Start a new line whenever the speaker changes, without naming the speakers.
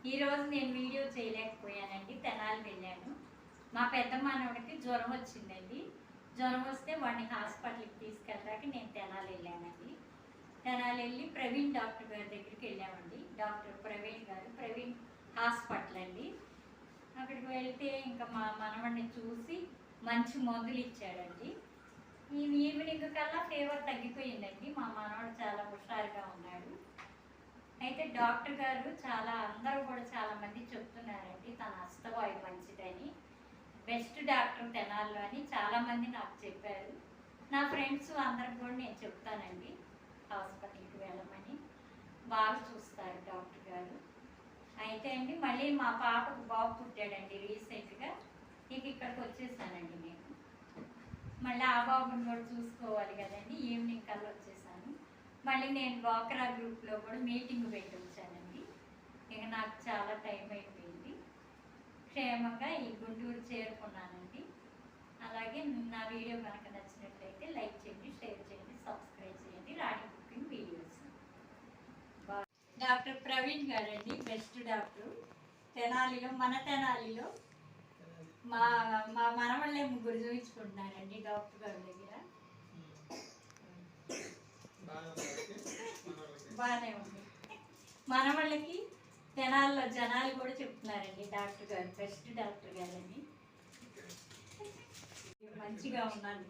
ఈరోజు నేను వీడియో చేయలేకపోయానండి. తెనాలి వెళ్ళాను. మా పెద్ద మనవడికి జ్వరం వచ్చిందండి. జ్వరం వస్తే వాడిని హాస్పిటల్కి తీసుకెళ్ళడానికి నేను తెనాలి వెళ్ళానండి. తెనాలి వెళ్ళి ప్రవీణ్ డాక్టర్ గారి దగ్గరికి వెళ్ళామండి. డాక్టర్ ప్రవీణ్ గారు, ప్రవీణ్ హాస్పిటల్ అండి. అక్కడికి వెళ్తే ఇంకా మా మనవడిని చూసి మంచి మందులు ఇచ్చాడండి. ఈవినింగ్ కల్లా ఫీవర్ తగ్గిపోయిందండి. మా మనవడు చాలా హుషారుగా ఉన్నాడు. అయితే డాక్టర్ గారు అందరూ కూడా చాలామంది చెప్తున్నారండి తన హస్తవాయు మంచిదని, బెస్ట్ డాక్టర్ తెనాల్లో అని చాలామంది నాకు చెప్పారు. నా ఫ్రెండ్స్ అందరికి కూడా నేను చెప్తానండి హాస్పిటల్కి వెళ్ళమని. బాగా చూస్తారు డాక్టర్ గారు. అయితే అండి మళ్ళీ మా పాపకు బాబు పుట్టాడండి రీసెంట్గా. ఇక్కడికి వచ్చేసానండి నేను. మళ్ళీ ఆ బాబుని కూడా చూసుకోవాలి కదండి. ఈవినింగ్ కల్లా వచ్చేసాను. మళ్ళీ నేను డ్వాక్రా గ్రూప్లో కూడా మీటింగ్ పెట్టి వచ్చానండి. ఇక నాకు చాలా టైం అయిపోయింది. క్షేమంగా ఈ గుంటూరు చేరుకున్నానండి. అలాగే నా వీడియో కనుక నచ్చినట్లయితే లైక్ చేయండి, షేర్ చేయండి, సబ్స్క్రైబ్ చేయండి. రాణి కుకింగ్ వీడియోస్. డాక్టర్ ప్రవీణ్ గారండి, బెస్ట్ డాక్టర్ తెనాలిలో. మన తెనాలిలో మా మా మనవళ్ళే ముగ్గురు చూపించుకుంటున్నారండి డాక్టర్ గారి దగ్గర. బాగానే ఉంది. మనవాళ్ళకి తెనాల్లో జనాలు కూడా చెప్తున్నారండి డాక్టర్ గారు బెస్ట్ డాక్టర్ గారని. మంచిగా ఉన్నాను.